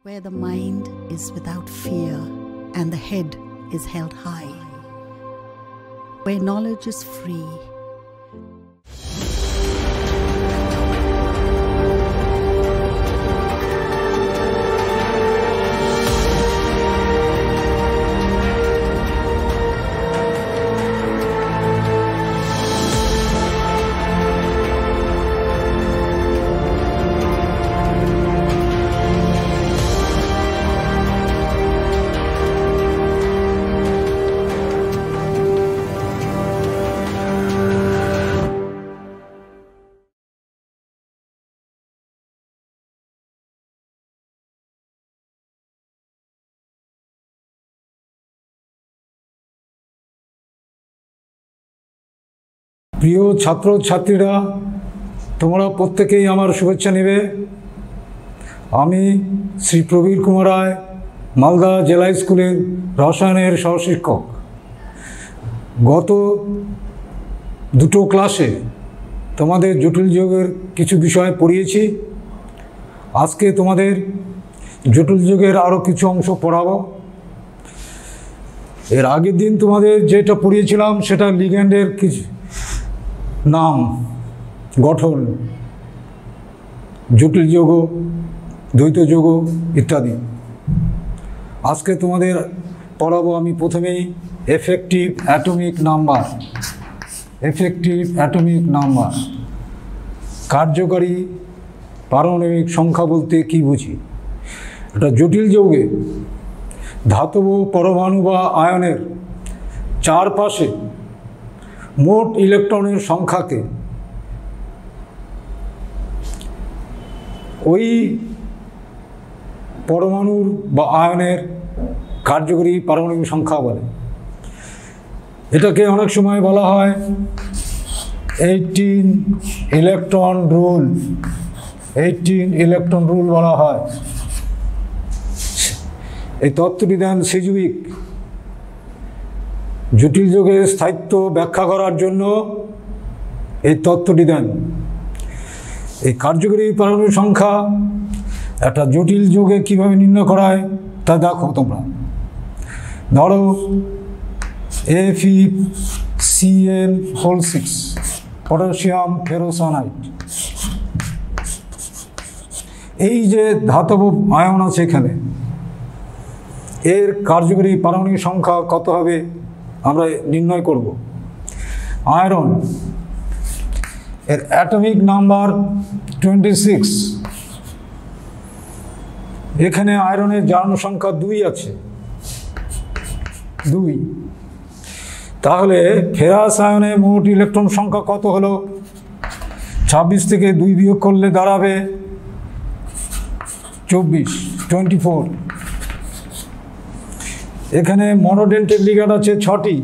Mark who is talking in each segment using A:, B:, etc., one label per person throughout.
A: where the mind is without fear and the head is held high, where knowledge is free.
B: প্রিয় ছাত্র ছাত্রীরা, তোমরা প্রত্যেকেই আমার শুভেচ্ছা নেবে। আমি শ্রী প্রবীর কুমার রায়, মালদা জেলা স্কুলের রসায়নের সহশিক্ষক। গত দুটো ক্লাসে তোমাদের জটিল যোগের কিছু বিষয় পড়িয়েছি। আজকে তোমাদের জটিল যোগের আরও কিছু অংশ পড়াবো। এর আগের দিন তোমাদের যেটা পড়িয়েছিলাম সেটা লিগ্যান্ডের কিছু নাম, গঠন, জটিল যৌগ, দ্বৈত যৌগ ইত্যাদি। আজকে তোমাদের পড়াবো আমি প্রথমেই effective atomic number. Effective atomic number, কার্যকারী পারমাণবিক সংখ্যা বলতে কি বুঝি? এটা জটিল যৌগে ধাতব পরমাণু বা আয়নের চারপাশে মোট ইলেকট্রনের সংখ্যাকে ওই পরমাণুর বা আয়নের কার্যকরী পারমাণবিক সংখ্যা বলে। এটাকে অনেক সময় বলা হয় 18 ইলেকট্রন রুল। 18 ইলেকট্রন রুল বলা হয়। এই তত্ত্বটি দেন সিজুইক জটিল যোগের স্থায়িত্ব ব্যাখ্যা করার জন্য এই তত্ত্বটি দেন। এই কার্যকরী পারমাণবিক সংখ্যা একটা জটিল যোগে কীভাবে নির্ণয় করা হয় তা দেখো তোমরা। ধরো FeCl6 পটাশিয়াম ফেরোসানাইড, এই যে ধাতব আয়ন আছে এখানে, এর কার্যকরী পারমাণবিক সংখ্যা কত হবে আমরা নির্ণয় করব। আয়রন, এর অ্যাটমিক নাম্বার 26। এখানে আয়রনের জারণ সংখ্যা 2 আছে, 2। তাহলে ফেরাস আয়নে মোট ইলেকট্রন সংখ্যা কত হলো? 26 থেকে 2 বিয়োগ করলে দাঁড়াবে 24। এখানে মনোডেন্টেড লিগ্যান্ড আছে 6টি।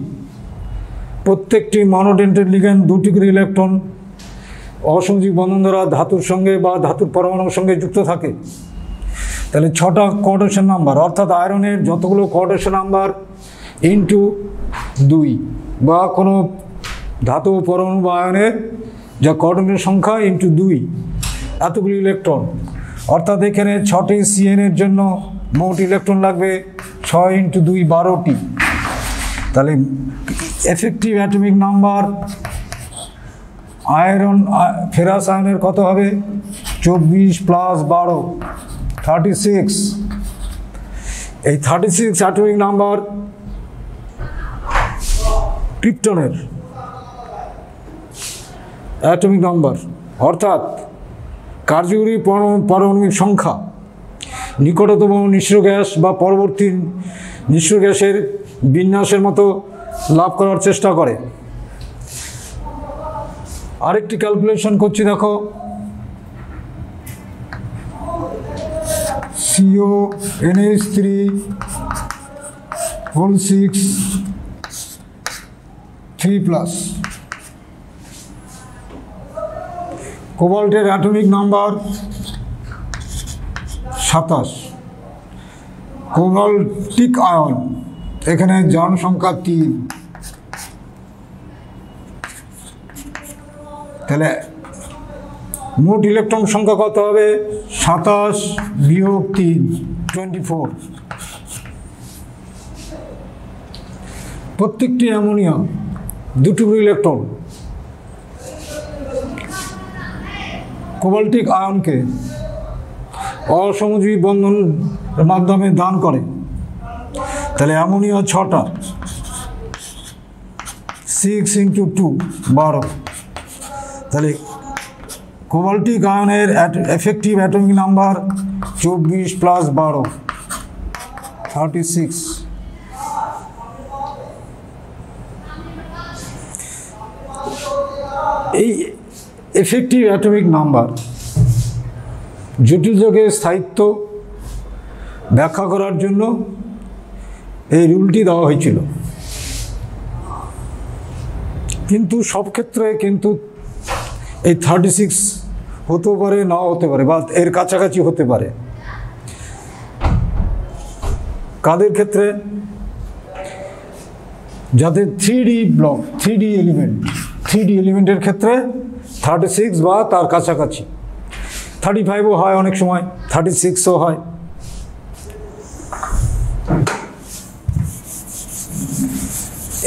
B: প্রত্যেকটি মনোডেন্টেড লিগ্যান্ড 2টি করে ইলেকট্রন অসংযোগ বন্ধন দ্বারা ধাতুর সঙ্গে বা ধাতুর পরমাণুর সঙ্গে যুক্ত থাকে। তাহলে 6টা কোঅর্ডিনেশন নাম্বার, অর্থাৎ আয়রনের যতগুলো কোঅর্ডিনেশন নাম্বার ইন্টু 2, বা কোনো ধাতু পরমাণু বা আয়নের যা কোঅর্ডিনেশন সংখ্যা ইন্টু 2, এতগুলি ইলেকট্রন। অর্থাৎ এখানে 6টি CN-এর জন্য মোট ইলেকট্রন লাগবে 6 ইন্টু 2 12টি। তাহলে effective atomic number iron ferrous আয়নের কত হবে? 24 প্লাস 12 36। এই 36 অ্যাটমিক নাম্বার ক্রিপ্টনের অ্যাটমিক নাম্বার, অর্থাৎ কার্যকরী পারমাণবিক সংখ্যা নিকটতম নিঃস্ব গ্যাস বা পরবর্তী নিঃস্ব গ্যাসের বিন্যাসের মতো লাভ করার চেষ্টা করে। আরেকটি ক্যালকুলেশন করছি, দেখো। CONH3 3+। কোবাল্টের অ্যাটমিক নাম্বার 27। কোবাল্টিক আয়ন, এখানে জনসংখ্যা 3। তাহলে মোট ইলেকট্রন সংখ্যা কত হবে? 27 বিয়োগ 3, 24। প্রত্যেকটি অ্যামোনিয়া 2 টুকরো ইলেকট্রন কোবাল্টিক আয়নকে অসমযোজী বন্ধনের মাধ্যমে দান করে। তাহলে অ্যামোনিয়া 6টা, 6 × 2 12। তাহলে কোবাল্টিক আয়নের এফেক্টিভ অ্যাটমিক নাম্বার 24 + 12 36। এই এফেক্টিভ অ্যাটমিক নাম্বার জটিল যৌগের স্থায়িত্ব ব্যাখ্যা করার জন্য এই রুলটি দেওয়া হয়েছিল, কিন্তু সব ক্ষেত্রে কিন্তু এই 36 হতে পারে, নাও হতে পারে, বা এর কাছাকাছি হতে পারে। কাদের ক্ষেত্রে? যাদের 3D ব্লক, 3D এলিমেন্টের ক্ষেত্রে 36 বা তার কাছাকাছি। 35ও হয় অনেক সময়, 36ও হয়।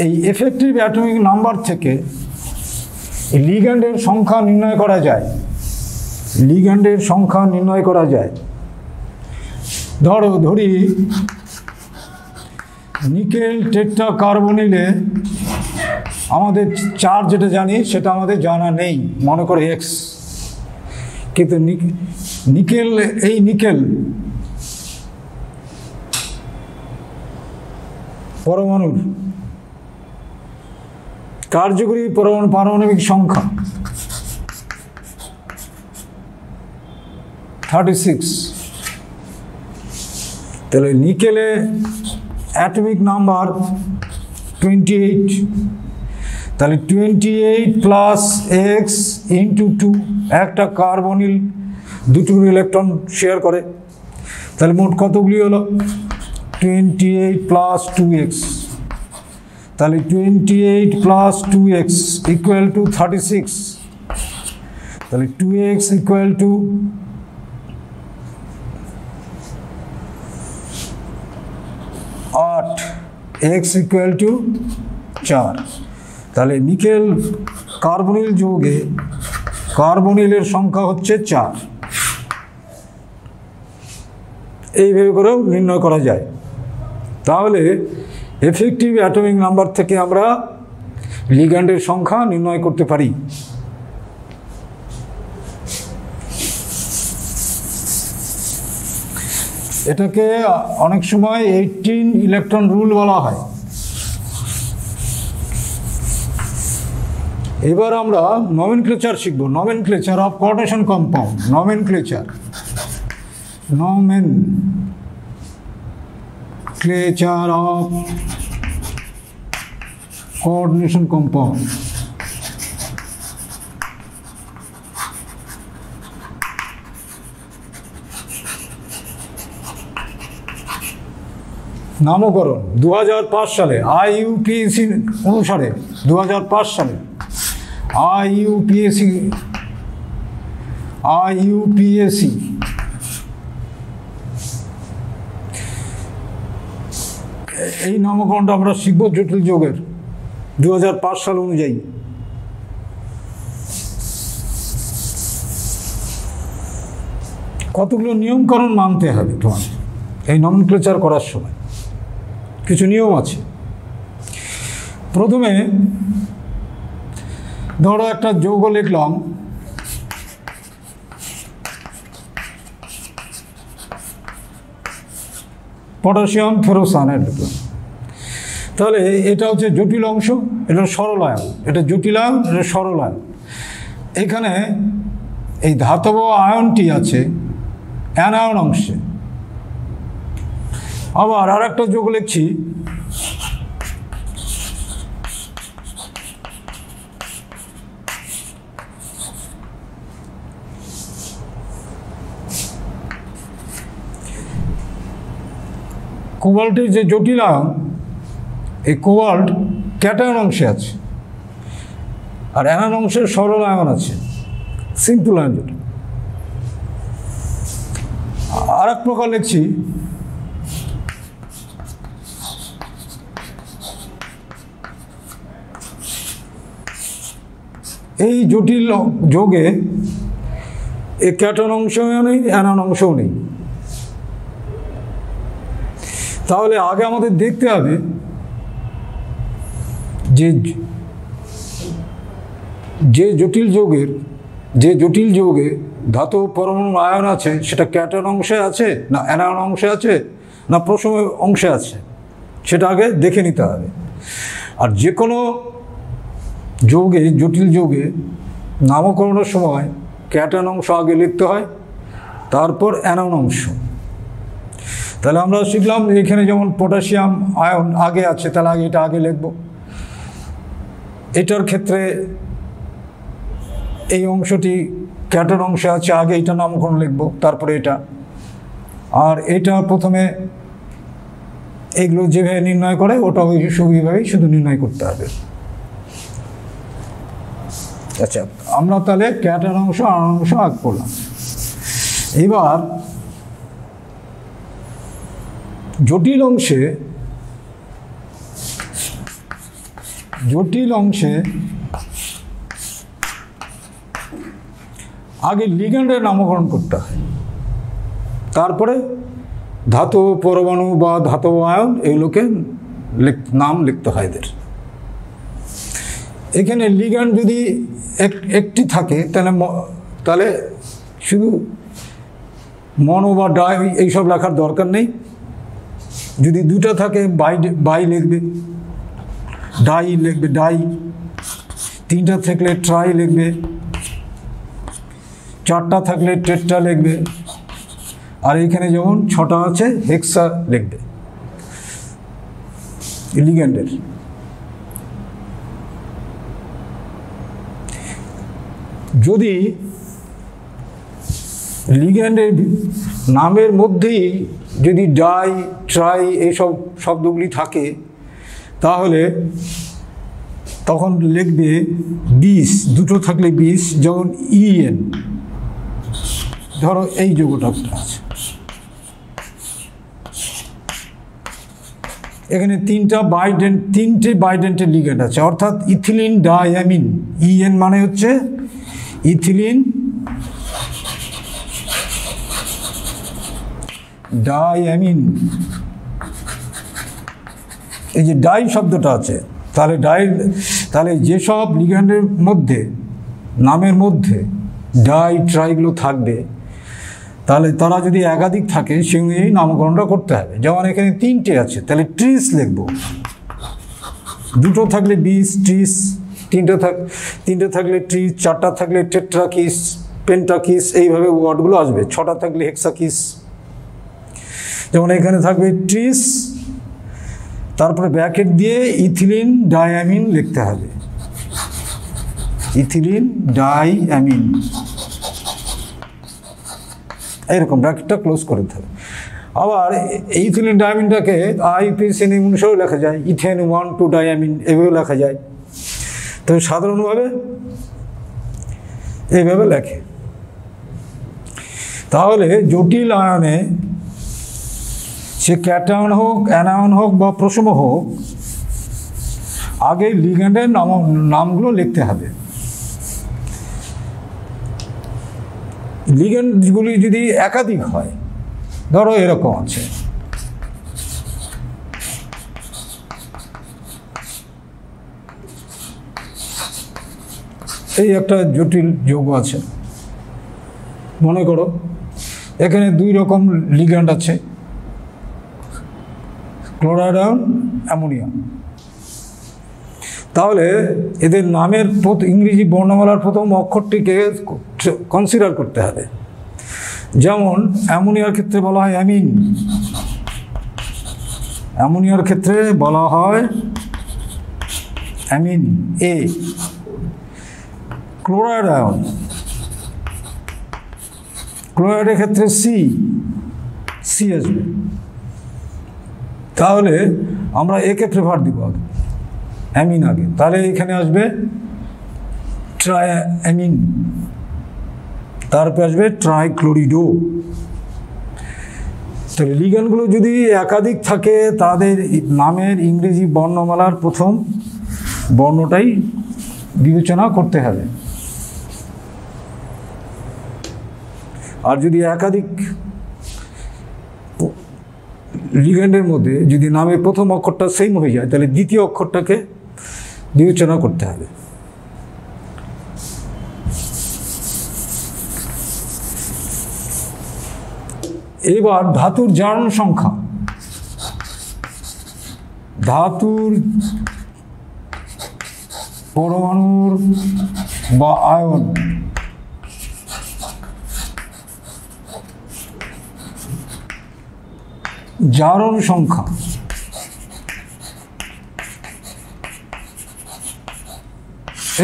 B: এই এফেক্টিভ অ্যাটমিক নাম্বার থেকে লিগ্যান্ডের সংখ্যা নির্ণয় করা যায়। ধরি নিকেল টেট্রাকার্বনিলে আমাদের চার্জ যেটা জানি সেটা আমাদের জানা নেই, মনে করে X। কিন্তু এই নিকেল পরমাণুর কার্যকরী পারমাণবিক সংখ্যা 36। তাহলে নিকেলে অ্যাটমিক নাম্বার 28। তাহলে 28 + X × 2, একটা কার্বনিল 2 টুকরো ইলেকট্রন শেয়ার করে। তাহলে মোট কতগুলি হলো? 28 + 2X। তাহলে 28 + 2X = 36। তাহলে 2X = 8, X = 4। তাহলে নিকেল কার্বনিল যৌগে কার্বনিলের সংখ্যা হচ্ছে 4। এইভাবে করেও নির্ণয় করা যায়। তাহলে এফেক্টিভ অ্যাটমিক নাম্বার থেকে আমরা লিগ্যান্ডের সংখ্যা নির্ণয় করতে পারি। এটাকে অনেক সময় 18 ইলেকট্রন রুল বলা হয়। এবার আমরা নমেনক্লেচার শিখব। Nomenclature of coordination compound. Nomenclature of coordination compound. নামকরণ 2005 সালে IUPAC অনুসারে 2005 সালে IUPAC এই নামকরণটা আমরা শিখব জটিল যৌগের 2005 সাল অনুযায়ী। কতগুলো নিয়মকানুন মানতে হবে তোমার এই নমেনক্লেচার করার সময়। কিছু নিয়ম আছে। প্রথমে ধরো একটা যৌগ লিখলাম, পটাশিয়াম ফেরোসানেট লিখলাম। তাহলে এটা হচ্ছে জটিল অংশ, এটা সরল আয়ন, এটা জটিল আয়ন, এটা সরল আয়ন। এখানে এই ধাতব আয়নটি আছে অ্যানায়ন অংশে। আবার আর একটা যৌগ লিখছি, কোবাল্টের যে জটিল আয়ন, এই কোবাল্ট ক্যাটায়ন অংশে আছে, আর অ্যানায়ন অংশের সরল আয়ন আছে, সিম্পল আয়ন যেটা। আর এক প্রকার লিখছি, এই জটিল যোগে এই ক্যাটন অংশও নেই, অ্যানায়ন অংশও নেই। তাহলে আগে আমাদের দেখতে হবে যে জটিল যোগে ধাতু পরমাণু আয়ন আছে সেটা ক্যাটন অংশে আছে না অ্যানায়ন অংশে আছে না প্রশম অংশে আছে, সেটা আগে দেখে নিতে হবে। আর যে কোনো যোগে, জটিল যোগে নামকরণের সময় ক্যাটন অংশ আগে লিখতে হয়, তারপর অ্যানায়ন অংশ। তাহলে আমরা শিখলাম এখানে যেমন পটাশিয়াম আয়ন আগে আছে, তাহলে আগে এটা আগে লিখব। এটার ক্ষেত্রে এই অংশটি ক্যাটন অংশে আছে, আগে এটা নামকরণ লিখব, তারপরে এটা। আর এটা প্রথমে এগুলো যেভাবে নির্ণয় করে ওটা ওই সেইভাবেই শুধু নির্ণয় করতে হবে। আচ্ছা, আমরা তাহলে ক্যাটন অংশ আয়ন অংশ আগ করলাম। এবার জটিল অংশে আগে লিগ্যান্ডের নামকরণ করতে হয়, তারপরে ধাতু পরমাণু বা ধাতব আয়ন এগুলোকে নাম লিখতে হয় এদের। এখানে লিগ্যান্ড যদি একটি থাকে তাহলে শুধু মনো বা ডাই এইসব লেখার দরকার নেই। যদি দুটা থাকে বাই লিখবে, ডাই লিখবে ডাই, তিনটা থাকলে ট্রাই লিখবে, চারটা থাকলে টেট্রা লিখবে, আর এইখানে যেমন ছটা আছে হেক্সা লিখবে লিগ্যান্ডের। যদি লিগ্যান্ডের নামের মধ্যেই যদি ডাই ট্রাই এইসব শব্দগুলি থাকে তাহলে তখন লিখবে 20, দুটো থাকলে 20, যেমন ইএন। ধরো এই যৌগটা আছে, এখানে তিনটে বাইডেন্টের লিগ্যান্ড আছে, অর্থাৎ ইথিলিন ডাইঅ্যামিন। ইএন মানে হচ্ছে ইথিলিন ডাইঅ্যামিন। এই যে ডাই শব্দটা আছে, তাহলে যেসব লিগ্যান্ডের মধ্যে নামের মধ্যে ডাই ট্রাইগুলো থাকবে তাহলে তারা যদি একাধিক থাকে সেই অনুযায়ী নামকরণটা করতে হবে। যেমন এখানে তিনটে আছে, তাহলে ট্রিস লিখব, দুটো থাকলে 20 ট্রিস, তিনটে থাকলে ট্রিস, চারটা থাকলে টেট্রাকিস, পেন্টাকিস, এইভাবে ওয়ার্ডগুলো আসবে। ছটা থাকলে হেক্সাকিস। যেমন এখানে থাকবে ট্রিস, তারপরে ব্র্যাকেট দিয়ে ইথিলিন ডাইঅ্যামিন লিখতে হবে, ইথিলিন ডাইঅ্যামিন, এইরকম ব্র্যাকেটটা ক্লোজ করে দিতে হবে। আবার ইথিলিন ডাইঅ্যামিনটাকে আইপিসিএন অনুসারেও লেখা যায়, ইথেন 1,2 ডাইঅ্যামিন এভাবেও লেখা যায়। তো সাধারণভাবে এইভাবে লেখে। তাহলে জটিল আয়নে সে ক্যাটায়ন হোক, অ্যানায়ন হোক বা প্রশম হোক, আগে লিগ্যান্ডের নামগুলো লিখতে হবে। লিগ্যান্ডগুলি যদি একাধিক হয়, ধরো এরকম আছে, এই একটা জটিল যৌগ আছে, মনে করো এখানে 2 রকম লিগ্যান্ড আছে, ক্লোরাইড আয়ন, অ্যামোনিয়া। তাহলে এদের নামের ইংরেজি বর্ণমালার প্রথম অক্ষরটিকে কনসিডার করতে হবে। যেমন অ্যামোনিয়ার ক্ষেত্রে বলা হয় অ্যামিন, অ্যামোনিয়ার ক্ষেত্রে বলা হয় অ্যামিন এ। ক্লোরাইড আয়ন, ক্লোরাইডের ক্ষেত্রে সি আসবে। তাহলে আমরা একে প্রেফার দিব আগে, অ্যামিন আগে, তাহলে এখানে আসবে ট্রাইঅ্যামিন, তারপরে আসবে ট্রাইক্লোরিডো। তাহলে লিগ্যান্ডগুলো যদি একাধিক থাকে তাদের নামের ইংরেজি বর্ণমালার প্রথম বর্ণটাই বিবেচনা করতে হবে। আর যদি একাধিক লিগ্যান্ডের মধ্যে যদি নামের প্রথম অক্ষরটা সেম হয়ে যায় তাহলে দ্বিতীয় অক্ষরটাকে বিবেচনা করতে হবে। এবার ধাতুর জারণ সংখ্যা, ধাতুর পরমাণুর বা আয়ন জারণ সংখ্যা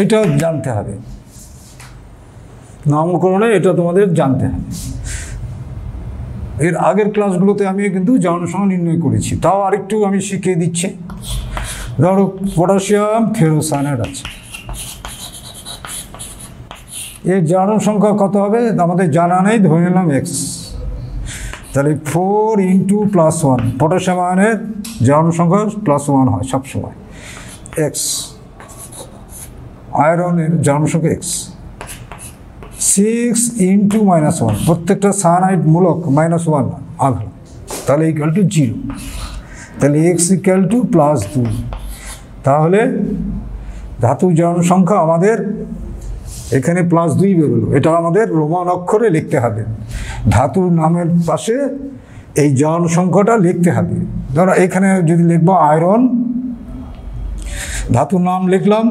B: এটা জানতে হবে, নামকরণে এটা তোমাদের জানতে হবে। এর আগের ক্লাসগুলোতে আমি কিন্তু জারণ সংখ্যা নির্ণয় করেছি, তাও আরেকটু আমি শিখিয়ে দিচ্ছি। ধরো পটাশিয়াম ফেরোসায়ানাইড আছে, এর জারণ সংখ্যা কত হবে আমাদের জানা নেই, ধরে নিলাম এক্স। তাহলে 4 × +1, পটাশিয়াম আয়নের জারণ সংখ্যা +1 হয় সবসময়, এক্স। আয়রনের জারণ সংখ্যা এক্স। 6 × -1, প্রত্যেকটা সায়ানাইড মূলক -1 আঘাত, তাহলে = 0। তাহলে x = +2। তাহলে ধাতু জারণ সংখ্যা আমাদের এখানে +2 বেরোলো, এটা আমাদের রোমান অক্ষরে লিখতে হবে। ধাতুর নামের পাশে এই জারণ সংখ্যাটা লিখতে হবে। ধরো এখানে যদি লিখবো আয়রন, ধাতুর নাম লিখলাম,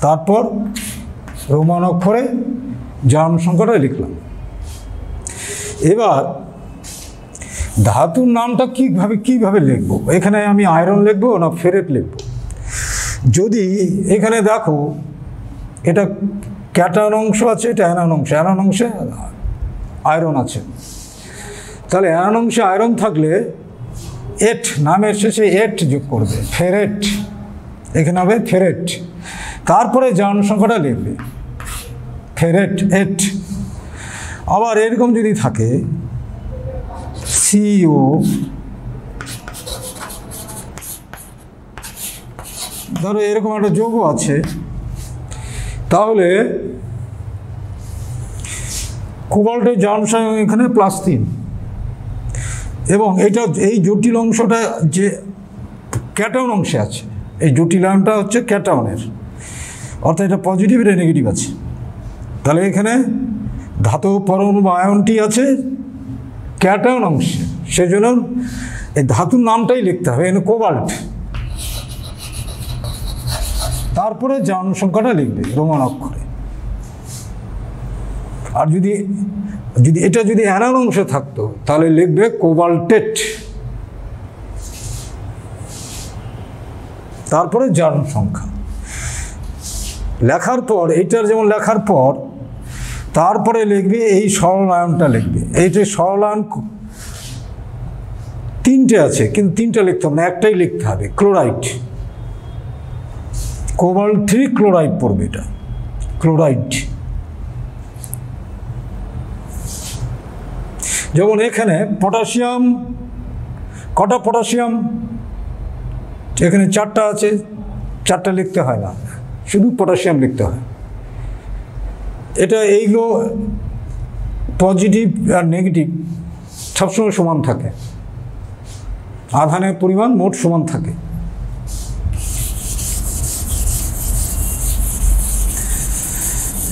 B: তারপর রোমান অক্ষরে জারণ সংখ্যাটা লিখলাম। এবার ধাতুর নামটা কিভাবে লিখবো, এখানে আমি আয়রন লিখবো না ফেরেট লিখবো? যদি এখানে দেখো এটা ক্যাটায়ন অংশ আছে, এটা অ্যানায়ন অংশ, অ্যানায়ন অংশে আয়রন আছে, তাহলে অ্যানায়ন অংশে আয়রন থাকলে এট, নামের শেষে এট যোগ করবে, ফেরেট, এখানে হবে ফেরেট। তারপরে জারণ সংখ্যাটা লিখবে ফেরেট এট। আবার এরকম যদি থাকে সিও, ধরো এরকম একটা যৌগ আছে, তাহলে কোবাল্টের জারণ সংখ্যা এখানে +3, এবং এটা এই জটিল অংশটা যে ক্যাটায়ন অংশে আছে, এই জটিল আয়নটা হচ্ছে ক্যাটায়নের, অর্থাৎ এটা পজিটিভ, এটা নেগেটিভ আছে। তাহলে এখানে ধাতু পরমাণু বা আয়নটি আছে ক্যাটায়ন অংশে, সেজন্য এই ধাতুর নামটাই লিখতে হবে, এখানে কোবাল্ট। তারপরে জারণ সংখ্যাটা লিখবে রোমান অক্ষরে। আর যদি এটা যদি অ্যানায়ন অংশে থাকতো তাহলে লিখবে কোবাল্টেট, তারপরে জারণ সংখ্যা লেখার পর, এইটার যেমন লেখার পর তারপরে লিখবে এই সরল আয়নটা লিখবে। এই যে সরল আয়ন 3টে আছে, কিন্তু 3টা লিখতে হবে না, একটাই লিখতে হবে, ক্লোরাইড। কোবাল্ট 3 ক্লোরাইড পড়বে, এটা ক্লোরাইড। যেমন এখানে পটাশিয়াম, কটা পটাশিয়াম, এখানে 4টা আছে, 4টা লিখতে হয় না, শুধু পটাশিয়াম লিখতে হয়। এটা এইগুলো পজিটিভ আর নেগেটিভ সবসময় সমান থাকে, আধানের পরিমাণ মোট সমান থাকে।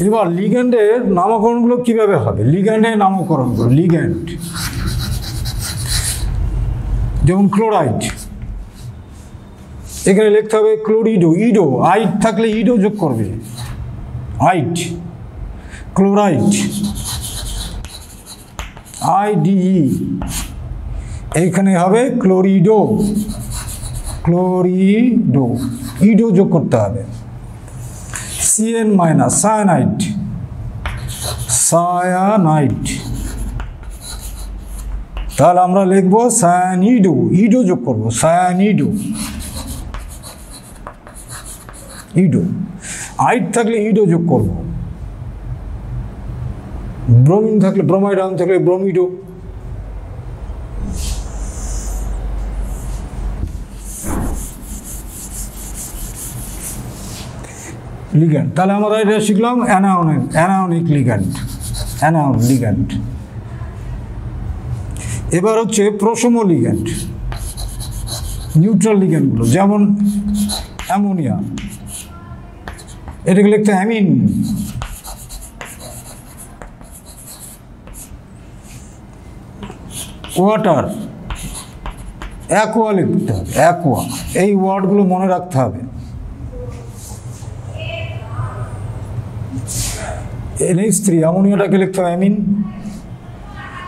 B: এবার লিগ্যান্ডের নামকরণগুলো কিভাবে হবে, লিগ্যান্ডের নামকরণগুলো, লিগ্যান্ড যেমন ক্লোরাইড, এখানে লিখতে হবে ক্লোরিডো, ইডো, আইড থাকলে ইডো যোগ করবে, আইড। ক্লোরাইড আইডিই, এইখানে হবে ক্লোরিডো, ক্লোরিডো, ইডো যোগ করতে হবে। CN- সায়ানাইড, সায়ানাইড, তাহলে আমরা লিখবো সায়ানিডো, ইডো যোগ করবো, সায়ানিডো, ইডো। আইড থাকলে ইডো যোগ করবো, ব্রোমিন থাকলে, ব্রোমাইড আয়ন থাকলে ব্রোমিডো, লিগ্যান্ড। তাহলে আমরা এটা শিখলাম অ্যানায়নিক লিগ্যান্ড। এবার হচ্ছে প্রশম লিগ্যান্ড, নিউট্রাল লিগ্যান্ডগুলো, যেমন অ্যামোনিয়া, এটাকে লিখতে অ্যামিন। ওয়াটার, অ্যাকোয়া লিখতে হবে, অ্যাকোয়া। এই ওয়ার্ডগুলো মনে রাখতে হবে। NH3 অ্যামোনিয়াটাকে লিখতে হবে অ্যামিন,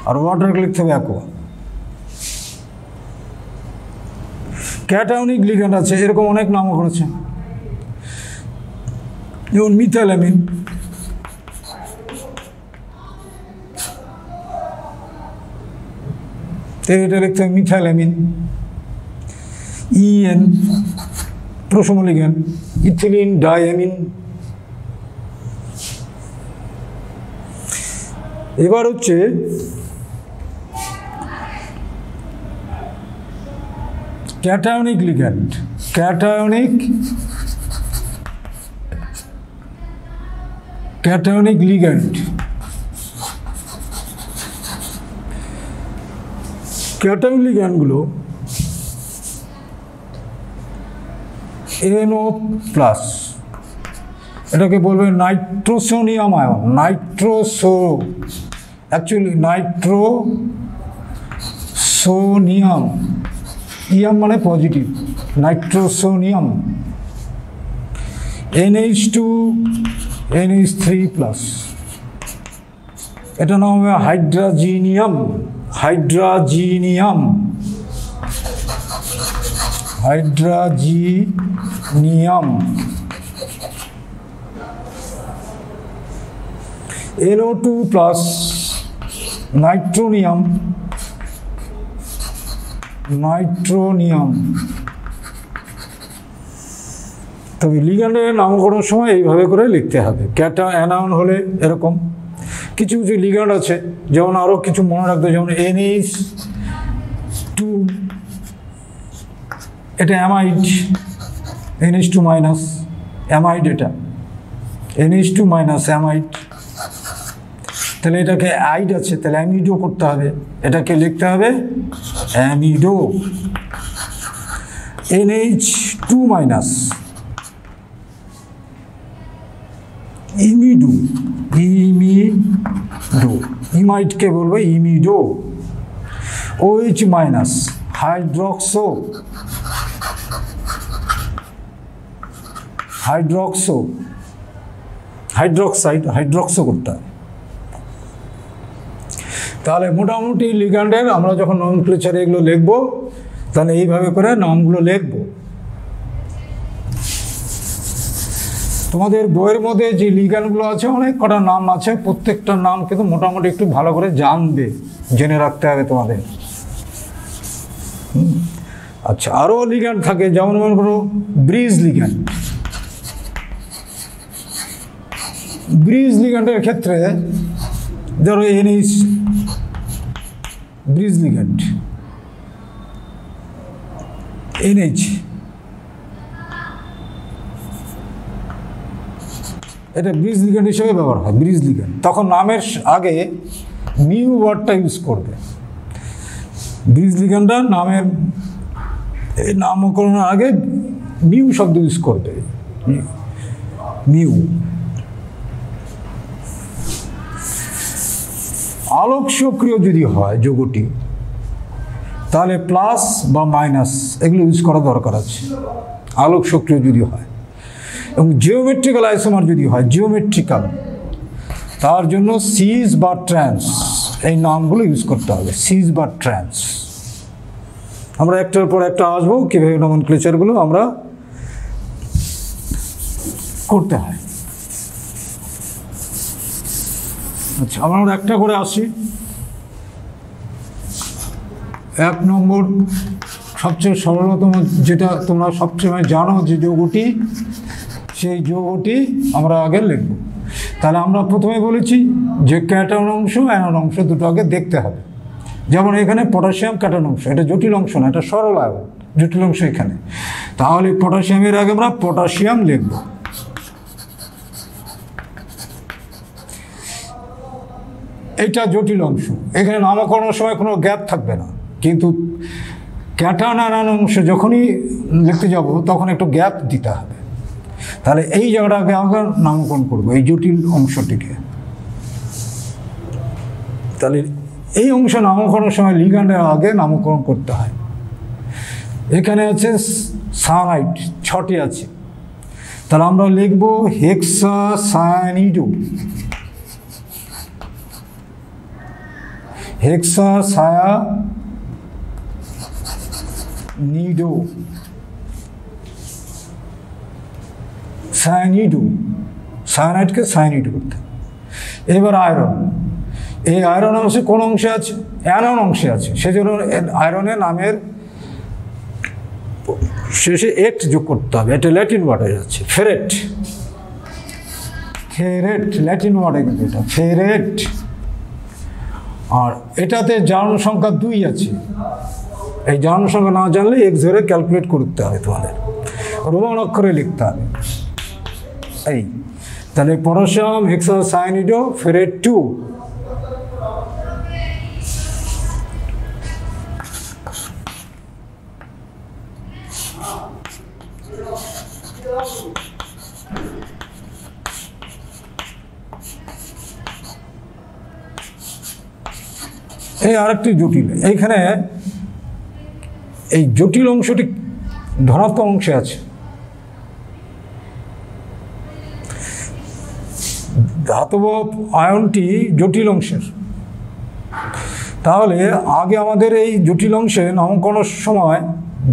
B: আর ওয়াটারকে লিখতে হবে অ্যাকোয়া। ক্যাটায়নিক লিগ্যান্ড আছে, এরকম অনেক নাম করেছে, যেমন মিথাইলামিন, এটা লিখতে হবে মিথাইলামিন। EN প্রশম লিগ্যান্ড, ইথিলিন ডাইঅ্যামিন। এবার হচ্ছে cationic ligand. Cationic ligand, cationic লিগ্যান্ডগুলো NO+, এটাকে বলবে নাইট্রোসোনিয়াম আয়ন। নাইট্রোসোনিয়াম, ইয়াম মানে পজিটিভ, নাইট্রোসোনিয়াম। NH2 NH3+, এটা নাম হবে হাইড্রাজিনিয়াম। NO2+, নাইট্রোনিয়াম। তবে লিগ্যান্ডের নামকরণের সময় এইভাবে করে লিখতে হবে। অ্যানায়ন হলে এরকম কিছু কিছু লিগ্যান্ড আছে, যেমন আরও কিছু মনে রাখতে, যেমন NH2, এটা অ্যামাইড, NH2-, অ্যামাইড, এটা NH2- অ্যামাইড। তাহলে এটাকে আইড আছে, তাহলে অ্যামিডো করতে হবে, এটাকে লিখতে হবে অ্যামিডো। NH2-, ইমিডো, ইমাইডকে বলবে ইমিডো। OH-, হাইড্রক্সো করতে হবে। তাহলে মোটামুটি লিগ্যান্ডের আমরা যখন নমেনক্লেচারে এগুলো লিখবো, তাহলে এইভাবে করে নামগুলো লিখবো। তোমাদের বইয়ের মধ্যে যে লিগ্যান্ডগুলো আছে অনেক কটা নাম আছে, প্রত্যেকটা নাম কিন্তু মোটামুটি একটু ভালো করে জেনে রাখতে হবে তোমাদের। আচ্ছা, আরও লিগ্যান্ড থাকে, যেমন মনে করো ব্রিজ লিগ্যান্ড। ব্রিজ লিগ্যান্ডের ক্ষেত্রে ধরো NH, ব্রিজ লিগ্যান্ড NH, এটা ব্রিজ লিগ্যান্ড হিসেবে ব্যবহার হয়। ব্রিজ লিগ্যান্ড তখন নামের আগে মিউ ওয়ার্ডটা ইউজ করবে। ব্রিজ লিগ্যান্ডটা নামের নামকরণের আগে মিউ শব্দ ইউজ করবে, মিউ। আলোক সক্রিয় যদি হয় যৌগটি, তাহলে প্লাস বা মাইনাস এগুলো ইউজ করা দরকার আছে, আলোক সক্রিয় যদি হয়। এবং জিওমেট্রিক্যাল আইসোমার যদি হয়, তার জন্য সিস বা ট্রান্স, এই নামগুলো ইউজ করতে হবে, সিস বা ট্রান্স। আমরা একটার পর একটা আসবো কীভাবে নমেনক্লেচারগুলো আমরা করতে হয়। আচ্ছা, আমরা একটা করে আসি। 1 নম্বর সবচেয়ে সরলতম, যেটা তোমরা সবসময় জানো যে যৌগটি, সেই যৌগটি আমরা আগে লিখব। তাহলে আমরা প্রথমে বলেছি যে ক্যাটায়ন অংশ অ্যানায়ন অংশ দুটো আগে দেখতে হবে। যেমন এখানে পটাশিয়াম ক্যাটায়ন অংশ, এটা জটিল অংশ না, এটা সরল আয়ন, জটিল অংশ এখানে। তাহলে পটাশিয়ামের আগে আমরা পটাশিয়াম লিখব। এটা জটিল অংশ, এখানে নামকরণের সময় কোনো গ্যাপ থাকবে না, কিন্তু ক্যাটায়ন আয়ন অংশ যখনই লিখতে যাব তখন একটু গ্যাপ দিতে হবে। তাহলে এই জায়গাটাকে আমরা নামকরণ করবো, এই জটিল অংশটিকে। তাহলে এই অংশ নামকরণের সময় লিগ্যান্ডের আগে নামকরণ করতে হয়। এখানে আছে সায়ানাইড, 6টি আছে, তাহলে আমরা লিখব হেক্সাসায়ানিডো, হেক্সাসায়ানিডো, সায়ানিডো, সায়ানাইডকে সায়ানিডো করতে। এবার আয়রন, এই আয়রন অংশে কোন অংশে আছে? অ্যানন অংশে আছে, সেজন্য আয়রনের নামের শেষে এট যোগ করতে হবে। এটা ল্যাটিন ওয়ার্ডে যাচ্ছে, ফেরেট, ফেরেট ল্যাটিন ওয়ার্ডে কিন্তু এটা ফেরেট। আর এটাতে জারণ সংখ্যা 2 আছে, এই জারণ সংখ্যা না জানলে এক্স ধরে ক্যালকুলেট করতে হবে, তোমাদের রোমান অক্ষরে লিখতে হবে। এই তাহলে পটাশিয়াম হেক্সাসায়ানিডো ফেরেট 2। এই আরেকটি জটিল, এইখানে এই জটিল অংশটি ধনাত্মক অংশে আছে, ধাতব আয়নটি জটিল অংশের। তাহলে আগে আমাদের এই জটিল অংশে নামকরণের সময়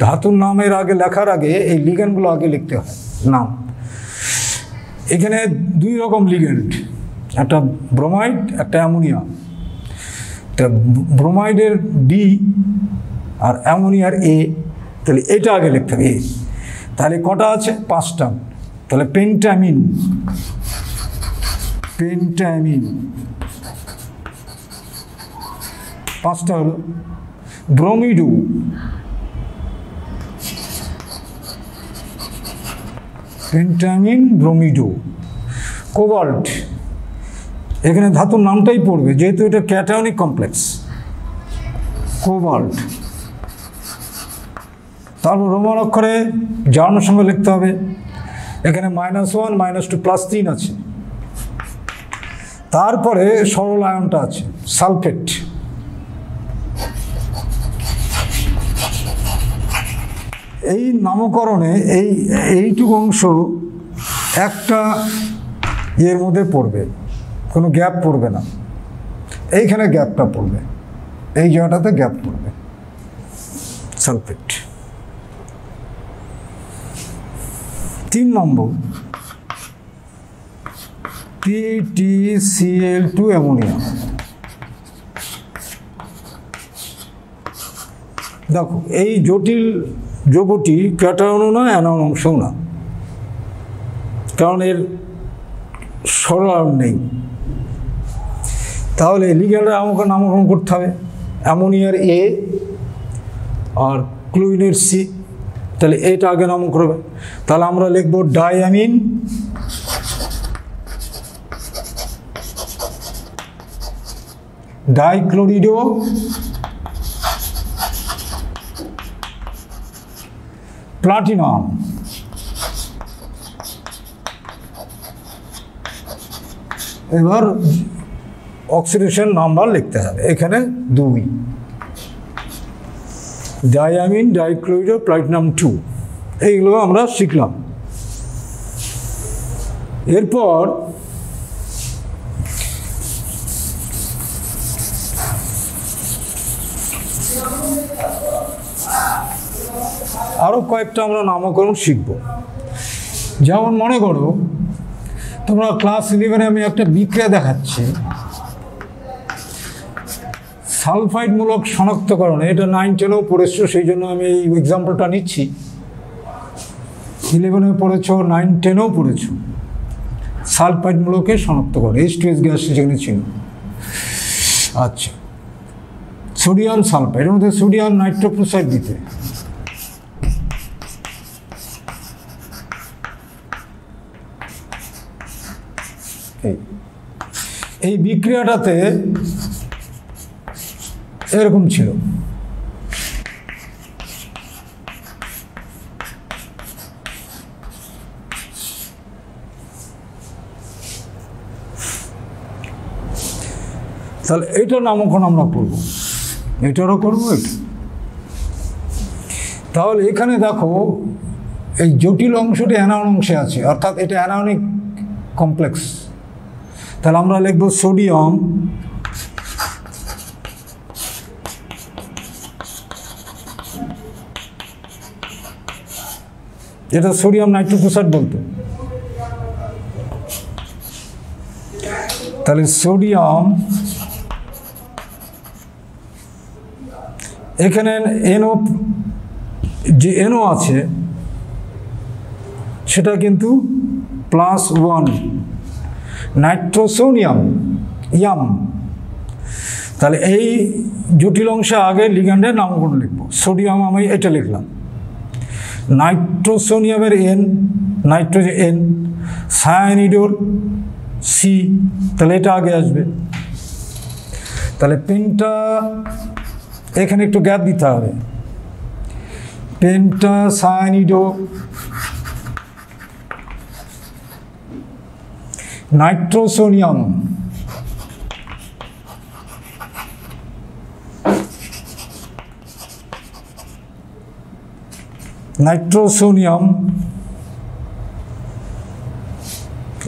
B: ধাতুর নামের আগে লেখার আগে এই লিগ্যান্ডগুলো আগে লিখতে হয় নাম। এখানে 2 রকম লিগ্যান্ড, একটা ব্রোমাইড, একটা অ্যামোনিয়া। ব্রোমাইডের ডি আর অ্যামোনিয়ার এ, তাহলে এটা আগে লিখতে হবে এ। তাহলে কটা আছে? 5টা। তাহলে পেন্টামিন, পেন্টামিন 5টা হলো। ব্রোমিডো, পেন্টামিন ব্রোমিডো। কোবাল্ট, এখানে ধাতুর নামটাই পড়বে যেহেতু এটা ক্যাটায়নিক কমপ্লেক্স, কোবাল্ট। তারপর রোমান অক্ষরে জারণের সঙ্গে লিখতে হবে। এখানে -1 -2 +3 আছে। তারপরে সরল আয়নটা আছে সালফেট। এই নামকরণে এইটুকু অংশ একটা এর মধ্যে পড়বে, কোনো গ্যাপ পড়বে না। এইখানে গ্যাপটা পড়বে, এই জায়গাটাতে গ্যাপ পড়বে, সালফেট। 3 নম্বর PTCl2 অ্যামোনিয়া। দেখো এই জটিল যৌগটি ক্যাটায়নও না অ্যানায়ন অংশও না, কারণ এর সরল আয়ন নেই। তাহলে লিগ্যান্ডের আমাকে নামকরণ করতে হবে, অ্যামোনিয়ার এ আর ক্লোরিনের সি। তাহলে এটা আগে নামকরণ হবে। তাহলে আমরা লিখব ডাইঅ্যামিন, ডাইক্লোরিডো, প্লাটিনাম। এবার অক্সিডেশন নাম্বার লিখতে হবে, এখানে 2, ডাইঅ্যামিন, ডাইক্লোরিডো, প্লাটিনাম 2। এইগুলো আমরা শিখলাম। এরপর আরও কয়েকটা আমরা নামকরণ শিখব। যেমন মনে করো তোমরা ক্লাস 11-এ আমি একটা বিক্রিয়া দেখাচ্ছি, সালফাইডমূলক শনাক্তকরণ। এটা 9-10-এও পড়েছো, সেই জন্য আমি এই এক্সাম্পলটা নিচ্ছি। 11-এ পড়েছো, 9-10-এও পড়েছো। সালফাইডমূলকের শনাক্তকরণ, H2S গ্যাস যেখানে ছিল। আচ্ছা, সোডিয়াম সালফাইড, এর মধ্যে সোডিয়াম নাইট্রোক্লোরাইড দিতে। এই বিক্রিয়াটাতে এরকম ছিল। তাহলে এইটার নামকরণ আমরা করব, এটারও করবো এটা। তাহলে এখানে দেখো এই জটিল অংশটি অ্যানায়ন অংশে আছে, অর্থাৎ এটা অ্যানায়নিক কমপ্লেক্স। তাহলে আমরা লিখব সোডিয়াম যেটা সোডিয়াম নাইট্রোফসফেট বলতো। তাহলে সোডিয়াম এখানে এনও যে এনও আছে সেটা কিন্তু +1 নাইট্রোসোনিয়াম ইয়াম। তাহলে এই জটিল অংশে আগে লিগ্যান্ডের নামকরণ লিখব। সোডিয়াম আমি এটা লিখলাম, নাইট্রোসোনিয়ামের এন, নাইট্রোজেন এন, সায়ানিডোর সি, তাহলে এটা আগে আসবে। তাহলে পেন্টা এখানে একটু গ্যাপ দিতে হবে, পেন্টা সায়ানিডো নাইট্রোসোনিয়াম, নাইট্রোসোনিয়াম।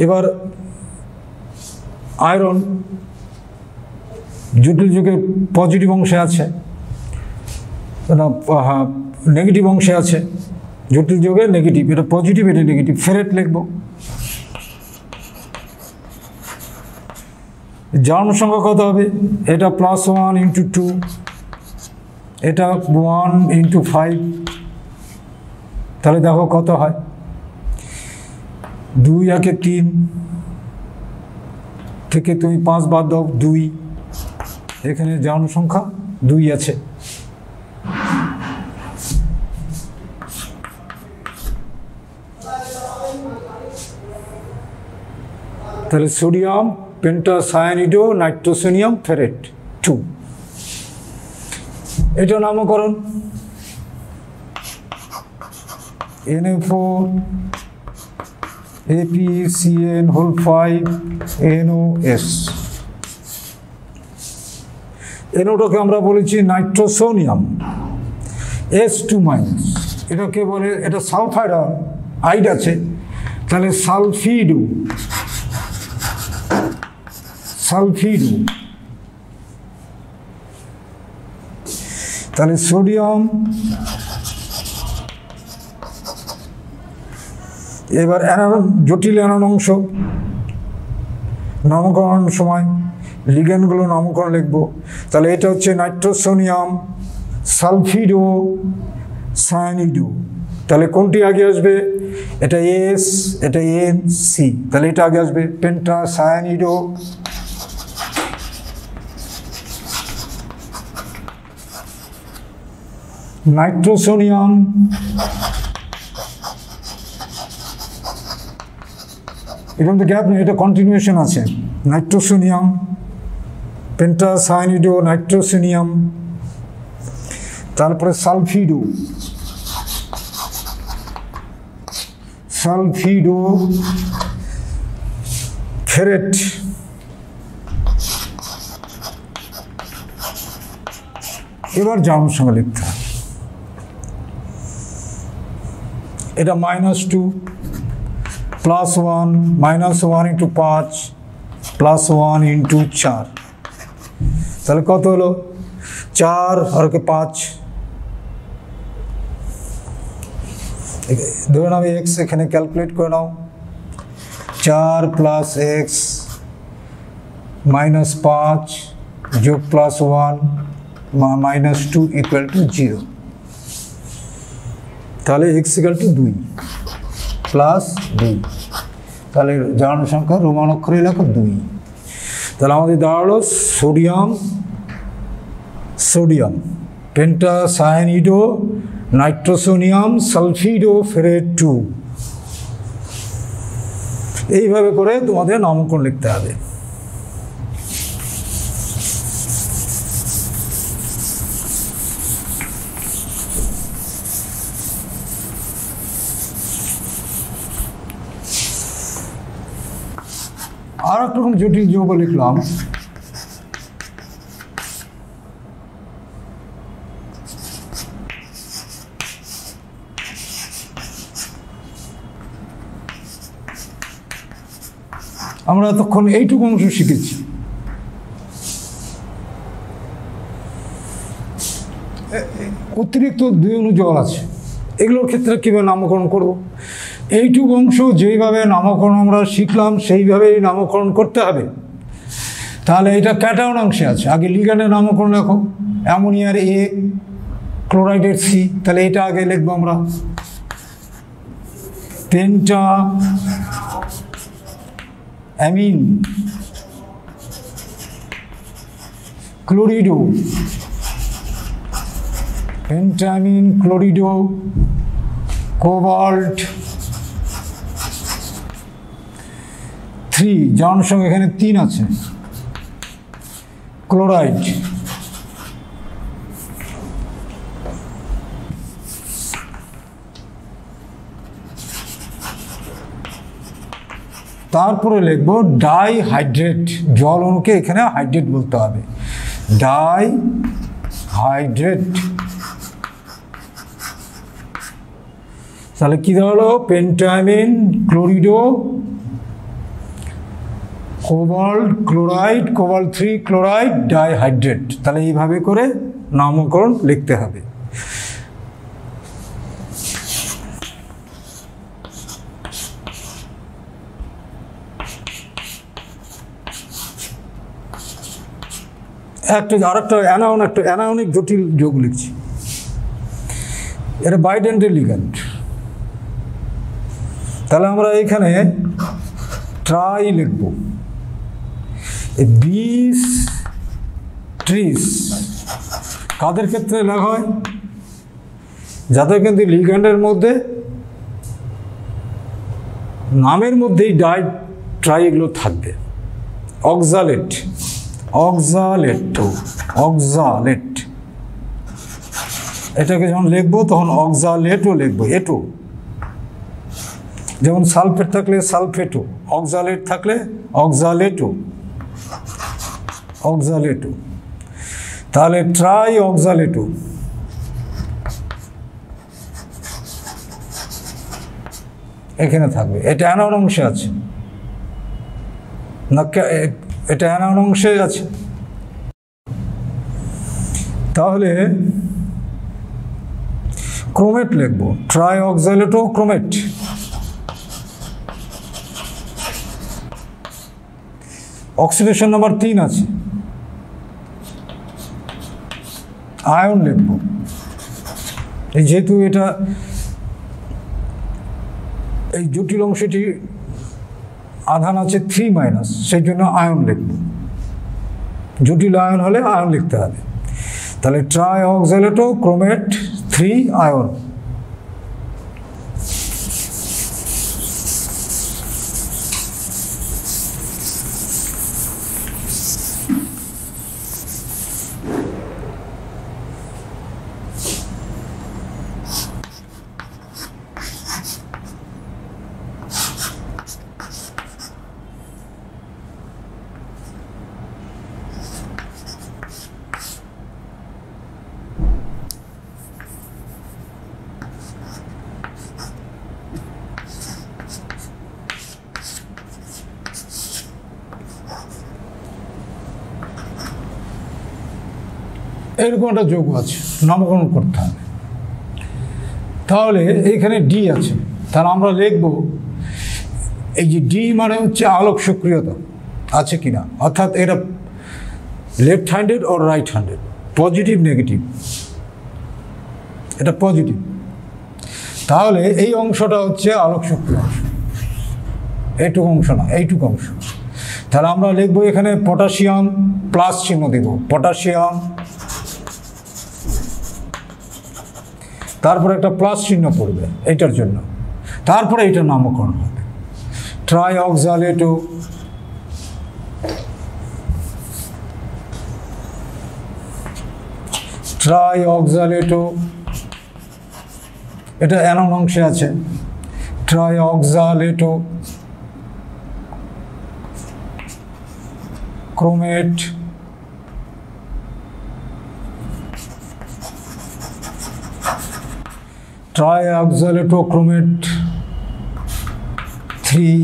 B: এবার আয়রন জটিল যুগে পজিটিভ অংশে আছে, নেগেটিভ অংশে আছে, জটিল যুগে নেগেটিভ, এটা পজিটিভ এটা নেগেটিভ। ফেরেট লিখব, যার সংখ্যা কত হবে, এটা +1 × 2, এটা 1 × 5, তাহলে দেখো কত হয়, 2 × 3 থেকে তুমি 5 বাদ দাও 2, এখানে যার সংখ্যা 2 আছে। তাহলে সোডিয়াম পেন্টাসায়ানিডো নাইট্রোসোনিয়াম ফেরেট 2, এটা নামকরণ। Na4 ApCN5 NOS, এনোটাকে আমরা বলেছি নাইট্রোসোনিয়াম S2-, এটাকে বলে, এটা সালফাইড আইড আছে, তাহলে সালফিডো, সালফিডো। তাহলে সোডিয়াম, এবার জটিল অ্যানায়ন অংশ নামকরণ সময় লিগ্যান্ডগুলো নামকরণ লিখব। তাহলে এটা হচ্ছে নাইট্রোসোনিয়াম সালফিডো সায়ানিডো, তাহলে কোনটি আগে আসবে, এটা এস, এটা এন, সি, তাহলে এটা আগে আসবে পেন্টাসায়ানিডো নাইট্রোসোনিয়াম এরকম তো গ্যাপ নেই, এটা কন্টিনিউয়েশন আছে, নাইট্রোসোনিয়াম পেন্টাসায়ানিডো নাইট্রোসোনিয়াম, তারপরে সালফিডো, সালফিডো ফেরেট, এবার জার্মান সঙ্গে লিখতে হবে, এটা -2 +1 -1 × 5 +1 × 4, তাহলে কত হলো 4 আর 5, ধরে নাও x, এখানে ক্যালকুলেট করে নাও, 4 + x -5 যোগ +1 -2 = 0, তাহলে x = 2 +2, তাহলে জার্মান সংখ্যা রোমান অক্ষরে লেখো 2। তাহলে আমাদের দাঁড়ালো সোডিয়াম পেন্টাসায়ানিডো নাইট্রোসোনিয়াম সালফিডো ফেরেট 2, এইভাবে করে তোমাদের নামকরণ লিখতে হবে। আর এক রকম জটিল যৌগ লিখলাম, আমরা এতক্ষণ এইটুকু অংশ শিখেছি। অতিরিক্ত 2 অণু জল আছে, এগুলোর ক্ষেত্রে কীভাবে নামকরণ করব? এইটুকু অংশ যেইভাবে নামকরণ আমরা শিখলাম সেইভাবেই নামকরণ করতে হবে। তাহলে এটা ক্যাটায়ন অংশে আছে, আগে লিগ্যান্ডের নামকরণ লেখো, অ্যামোনিয়ার A, ক্লোরাইডের C, তাহলে এটা আগে লিখবো আমরা, পেন্টা অ্যামিন ক্লোরিডো, পেন্টামিন ক্লোরিডো কোবাল্ট 3, যার সঙ্গে এখানে 3 আছে, ক্লোরাইড, তারপরে লিখবো ডাইহাইড্রেট, জল অণুকে এখানে হাইড্রেট বলতে হবে, ডাইহাইড্রেট। তাহলে কী দাঁড়ালো? Pentammine chlorido cobalt chloride, cobalt 3 chloride dihydrate. তাহলে এইভাবে করে নামকরণ লিখতে হবে। আরেকটা অ্যানায়নিক জটিল যোগ লিখছি, এটা বাইডেন্টের লিগ্যান্ড। তাহলে আমরা এখানে ট্রাই লিখব, 20 কাদের ক্ষেত্রে লেখা হয়? যাদের কিন্তু লিগ্যান্ডের মধ্যে নামের মধ্যেই ট্রাই এগুলো থাকবে। অক্সালেট, অক্সালেট, এটাকে যখন লিখবো তখন অক্সালেটও লিখবো, এটো। যেমন সালফেট থাকলে সালফেটো, অক্সালেট থাকলে অক্সালেটো, তাহলে ট্রাই অক্সালেটো। এখানে থাকবে, এটা অ্যানায়ন অংশে আছে না, এটা অ্যানায়ন অংশে আছে। তাহলে ক্রোমেট লিখবো, ট্রাই অক্সালেটো ক্রোমেট। অক্সিডেশন নাম্বার 3 আছে, আয়ন লিখব। এই যেহেতু এটা এই জটিল অংশটি আধান আছে 3-, সেই জন্য আয়ন লিখব। জটিল আয়ন হলে আয়ন লিখতে হবে। তাহলে ট্রাই অক্সালেটো ক্রোমেট 3 আয়ন। এরকম একটা যোগ আছে, নামকরণ করতে হবে। তাহলে এইখানে ডি আছে, তাহলে আমরা লিখব এই যে ডি মানে হচ্ছে আলোক সক্রিয়তা আছে কিনা, অর্থাৎ এটা লেফট হ্যান্ডেড ও রাইট হ্যান্ডেড, পজিটিভ নেগেটিভ, এটা পজিটিভ। তাহলে এই অংশটা হচ্ছে আলোক সক্রিয় অংশ, এইটুকু অংশ না, এইটুকু অংশ। তাহলে আমরা লিখব এখানে পটাশিয়াম, প্লাস চিহ্ন দেব, পটাশিয়াম, তারপরে একটা প্লাস চিহ্ন পড়বে এইটার জন্য, তারপরে এইটার নামকরণ হবে ট্রাই অক্সালেটো, ট্রাই অক্সালেটো, এটা অ্যানোন অংশে আছে, ট্রাই অক্সালেটো। ক্রোমেট ট্রাইঅক্সালেটোক্রোমেট 3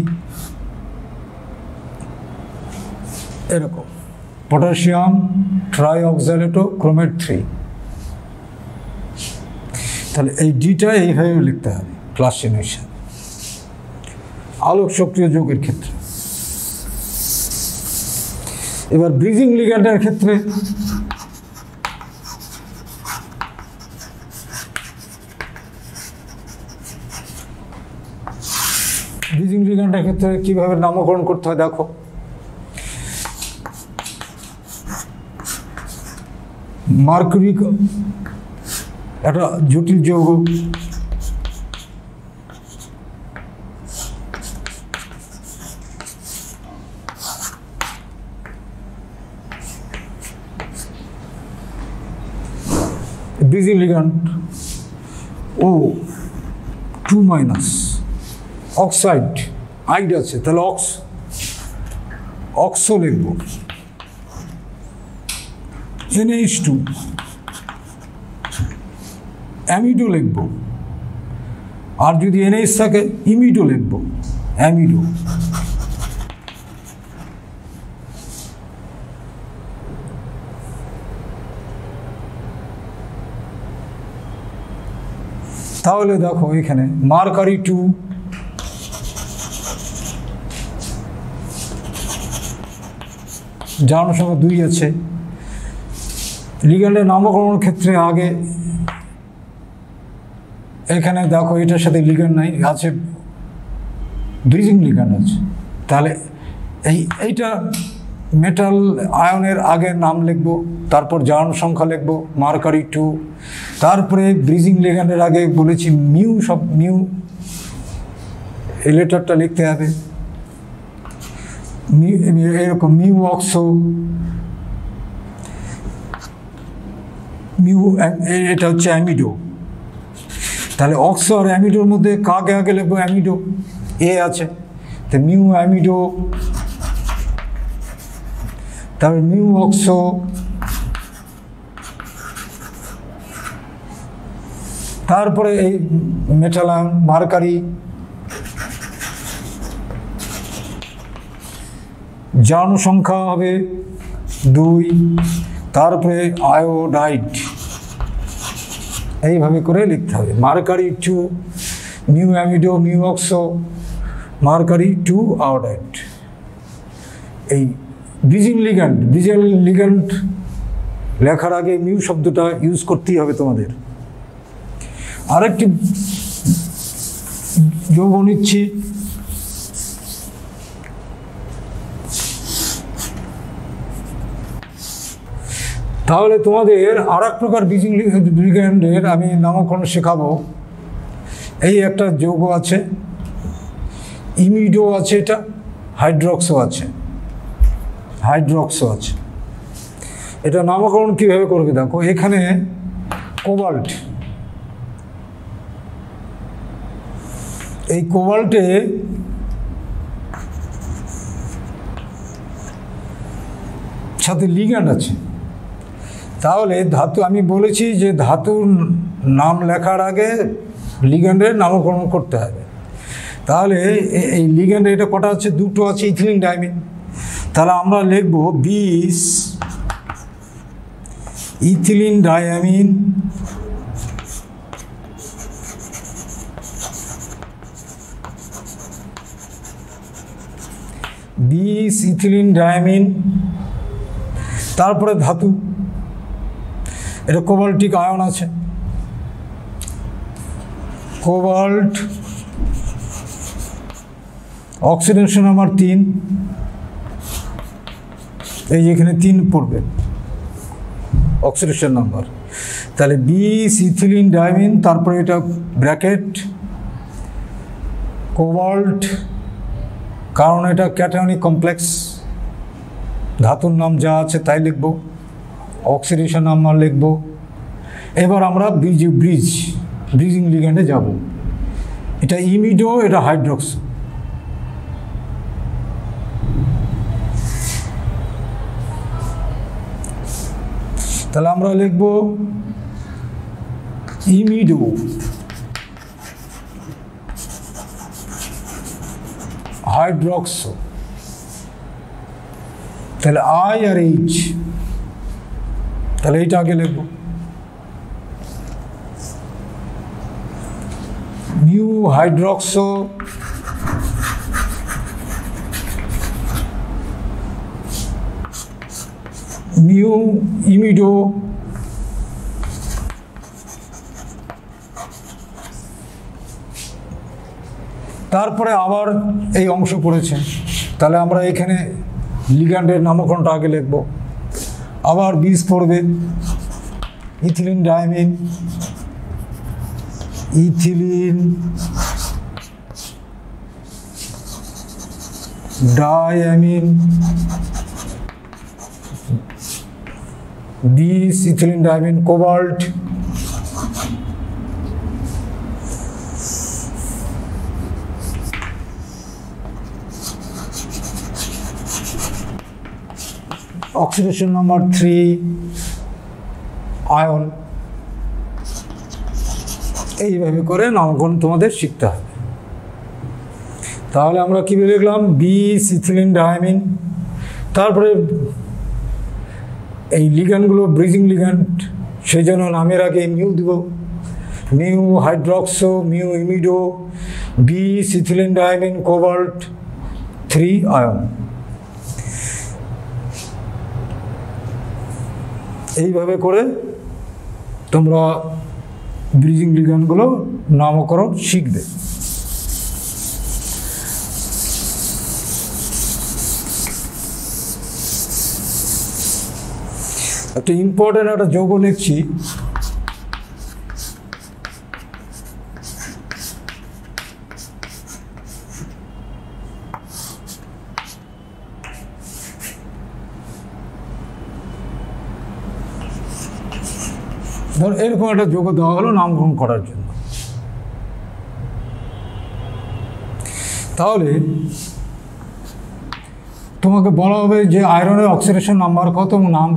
B: এরকম পটাশিয়াম ট্রাইঅক্সালেটোক্রোমেট 3। তাহলে এই ডিটা এইভাবে লিখতে হবে ক্লাস চেনের হিসাবে আলোক সক্রিয় যৌগের ক্ষেত্রে। এবার ব্রিজিং লিগ্যান্ডের ক্ষেত্রে কিভাবে নামকরণ করতে হয় দেখো। মার্কুরি একটা জটিল যৌগ, bridging ligand O2- oxide I'd আছে, তাহলে অক্সো লিখব, NH2 অ্যামিডো লিখব, আর যদি NH থাকে ইমিডো লিখব, অ্যামিডো। তাহলে দেখো এখানে মার্কারি 2 যার সঙ্গে 2 আছে। লিগ্যান্ডের নামকরণের ক্ষেত্রে আগে এখানে দেখো এটার সাথে লিগ্যান্ড নাই, আছে ব্রিজিং লিগ্যান্ড আছে, তাহলে এইটা মেটাল আয়নের আগে নাম লিখব, তারপর জারণ সংখ্যা লিখব মার্কারি 2, তারপরে ব্রিজিং লিগ্যান্ডের আগে বলেছি মিউ এই লেটারটা লিখতে হবে, এরকম মিউ অক্সো, এটা হচ্ছে অ্যামিডো। তাহলে অক্সো আর অ্যামিডোর মধ্যে কাকে আগে লিখবো, অ্যামিডো এ আছে, তো মিউ অ্যামিডো, তারপরে মিউ অক্সো, তারপরে এই মেটাল আয়ন মার্কারি, জারণ সংখ্যা হবে 2, তারপরে আয়োডাইড, এইভাবে করে লিখতে হবে mercury 2 mu amido mu oxo mercury 2 iodide. এই ব্রিজিং লিগ্যান্ড লেখার আগে মিউ শব্দটা ইউজ করতেই হবে তোমাদের। আরেকটি যৌগ নিচ্ছি, তাহলে তোমাদের আর এক প্রকার ব্রিজিং লিগ্যান্ডের আমি নামকরণ শেখাবো। এই একটা যৌগ আছে, ইমিডো আছে, এটা হাইড্রক্সো আছে, এটা নামকরণ কীভাবে করবে দেখো। এখানে কোবাল্ট, এই কোবাল্টে সাথে লিগ্যান্ড আছে, তাহলে ধাতু আমি বলেছি যে ধাতুর নাম লেখার আগে লিগ্যান্ডের নামকরণ করতে হবে। তাহলে এই লিগ্যান্ডে এটা কটা আছে, 2 আছে, ইথিলিন ডাইমিন। তাহলে আমরা লিখব 20 ইথিলিন ডায়ামিন তারপরে ধাতু, এটা কোবাল্টিক আয়ন আছে, কোবাল্ট, অক্সিডেশন নাম্বার 3, এই যেখানে 3 পড়বে অক্সিডেশন নাম্বার। তাহলে 20 ইথিলিন ডাইমিন, তারপরে এটা ব্র্যাকেট কোবাল্ট, কারণ এটা ক্যাটায়নিক কমপ্লেক্স, ধাতুর নাম যা আছে তাই লিখব, অক্সিডেশন নাম্বার লিখব। এবার আমরা ব্রিজিং লিগ্যান্ডে যাব। এটা ইমিডো, এটা হাইড্রক্সো। তাহলে আমরা লিখব ইমিডো হাইড্রক্সো, তাহলে আই আর এইচ, তাহলে এইটা আগে লিখব মিউ হাইড্রক্সো মিউ ইমিডো তারপরে আবার এই অংশ পড়েছে, তাহলে আমরা এখানে লিগ্যান্ডের নামকরণটা আগে লিখব, আবার বিষ পড়বে ইথিলিন ডায়ামিন, ইথিলিন ডায়ামিন, বিষ ethylene diamine cobalt, oxidation number 3 ion. এইভাবে করে নামকরণ তোমাদের শিখতে হবে। তাহলে আমরা কি লিখলাম বিষ ইথিলিন ডায়ামিন, তারপরে এই লিগ্যান্ডগুলো ব্রিজিং লিগ্যান্ড, সেই জন্য নামের আগে মিউ দিব, মিউ হাইড্রক্সো মিউ ইমিডো বিষ ইথিলিন ডায়ামিন কোবাল্ট 3 আয়ন। এইভাবে করে তোমরা ব্রিজিং লিগ্যান্ডগুলো নামকরণ শিখবে। একটা ইম্পর্টেন্ট একটা যৌগ লিখছি, ধর এরকম একটা যৌগ দেওয়া হলো নামকরণ করার জন্য। তাহলে তোমাকে বলা হবে যে আয়রনের অক্সিডেশন নাম্বার কত, নাম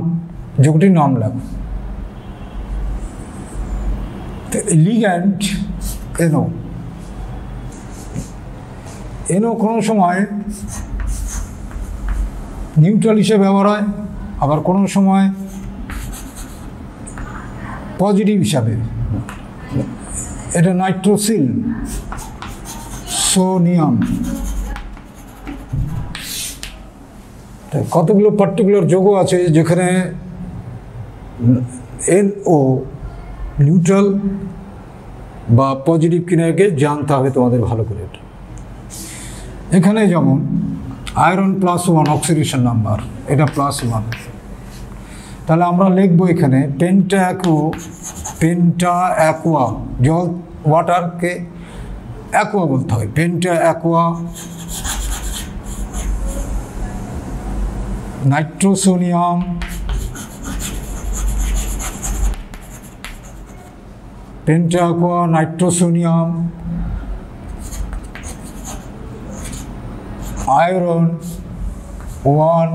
B: যৌগটির নাম লেখো। লিগ্যান্ড এনো, এনো কোনো সময় নিউট্রাল হিসেবে ব্যবহার হয়, আবার কোনো সময় পজিটিভ হিসাবে। এটা নাইট্রোসিল সোনিয়াম, কতগুলো পার্টিকুলার যৌগ আছে যেখানে NO নিউট্রাল বা পজিটিভ কিনা একে জানতে হবে তোমাদের ভালো করে। এটা এখানে যেমন আয়রন +1 অক্সিডেশন নাম্বার, এটা +1, তাহলে আমরা লিখবো এখানে পেন্টা অ্যাকোয়া, জল ওয়াটারকে অ্যাকোয়া বলতে হয়, penta aqua nitrosonium penta aqua nitrosonium iron 1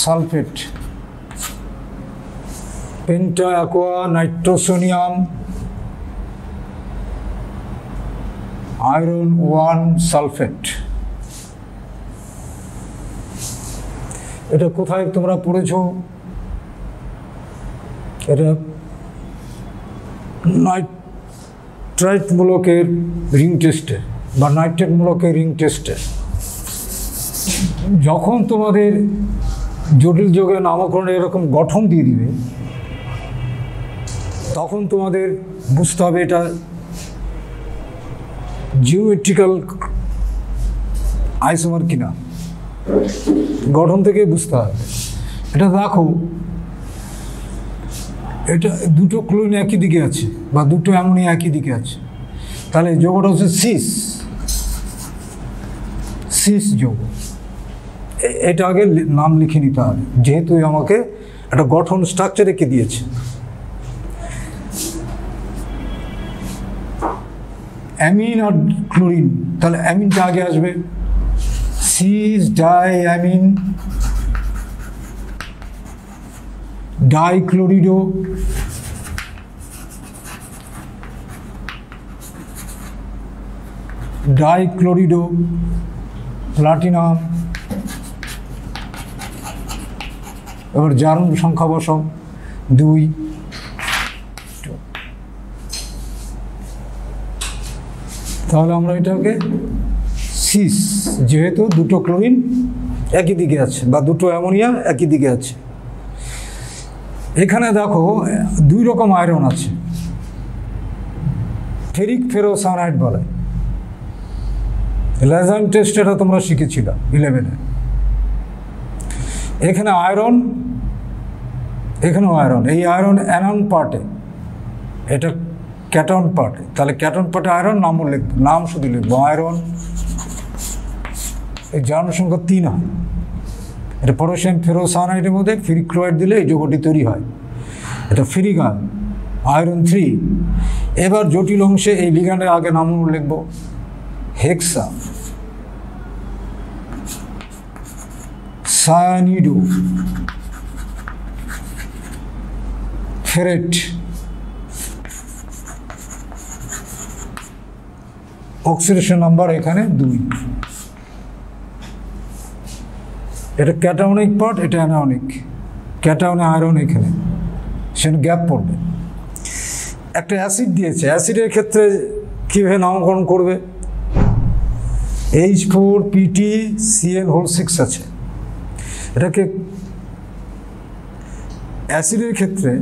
B: sulphate, penta aqua nitrosonium iron 1 sulphate. এটা কোথায় তোমরা পড়েছো? এটা নাইট্রাইট মূলকের রিং টেস্টে বা নাইট্রেট মূলকের রিং টেস্টে যখন তোমাদের জটিল যৌগের নামকরণে এরকম গঠন দিয়ে দিবে, তখন তোমাদের বুঝতে হবে এটা জিওমেট্রিক্যাল আইসোমার কিনা, গঠন থেকে বুঝতে হবে। এটা দেখো, এটা দুটো ক্লোরিন একই দিকে আছে বা দুটো অ্যামোনিয়া একই দিকে আছে, তাহলে যৌগটা হচ্ছে সিস যৌগ। এটা আগে নাম লিখে নিতে হবে, যেহেতু আমাকে একটা গঠন স্ট্রাকচার এঁকে দিয়েছে। অ্যামিন আর ক্লোরিন, তাহলে অ্যামিনটা আগে আসবে, সিস ডাই অ্যামিন ডাইক্লোরিডো প্লাটিনাম। এবার জারণ সংখ্যা বসাও 2। তাহলে আমরা এটাকে সিস, যেহেতু দুটো ক্লোরিন একই দিকে আছে বা দুটো অ্যামোনিয়া একই দিকে আছে। এখানে দেখো 2 রকম আয়রন আছে, ফেরিক ফেরোসায়ানাইড বলে। লেজাইন টেস্ট এটা তোমরা শিখেছিল 11-এ। এখানে আয়রন, এখানেও আয়রন। এই আয়রন অ্যানন পার্টে, এটা ক্যাটন পার্টে। তাহলে ক্যাটন পার্টে আয়রন নামও লিখবো, নাম শুধু লিখবো আয়রন। এই জারণ সংখ্যা 3 হয়। এটা পটাশিয়াম ফেরোসায়ানাইডের মধ্যে ফেরিক ক্লোরাইড দিলে এই যৌগটি তৈরি হয়। এটা ফেরিক আয়রন 3। এবার জটিল অংশে এই লিগ্যান্ডের আগে নামও লিখবো হেক্সা সায়ানিডো ফেরেট। অক্সিডেশন নাম্বার এখানে 2। এটা ক্যাটায়নিক পার্ট, এটা অ্যানায়নিক। ক্যাটায়নে আয়রন এখানে, সেখানে গ্যাপ পড়বে। একটা অ্যাসিড দিয়েছে, অ্যাসিডের ক্ষেত্রে কীভাবে নামকরণ করবে? H4PtCl6 আছে। এটাকে অ্যাসিডের ক্ষেত্রে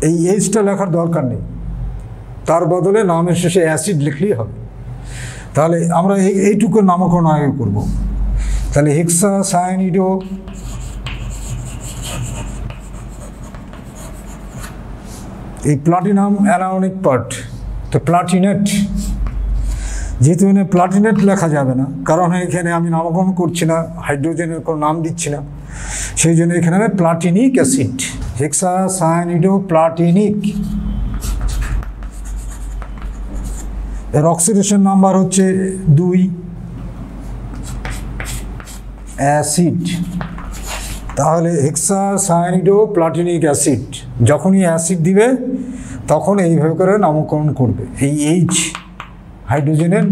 B: এই এইচটা লেখার দরকার নেই, তার বদলে নামের শেষে অ্যাসিড লিখলেই হবে। তাহলে আমরা এইটুকু নামকরণ আগে করব। তাহলে হেক্সা সায়ানিডো এই প্লাটিনাম অ্যানায়নিক পার্ট, তো প্লাটিনেট। যেহেতু এখানে প্লাটিনেট লেখা যাবে না, কারণ এখানে আমি নামকরণ করছি না, হাইড্রোজেনের কোনো নাম দিচ্ছি না, সেই জন্য এখানে আমি প্লাটিনিক অ্যাসিড, হেক্সা সায়ানিডো প্লাটিনিক। এর অক্সিডেশন নাম্বার হচ্ছে 2। অ্যাসিড, তাহলে হেক্সা সায়ানিডো প্লাটিনিক অ্যাসিড। যখনই অ্যাসিড দিবে তখন এইভাবে করে নামকরণ করবে। এই এইচ হাইড্রোজেনের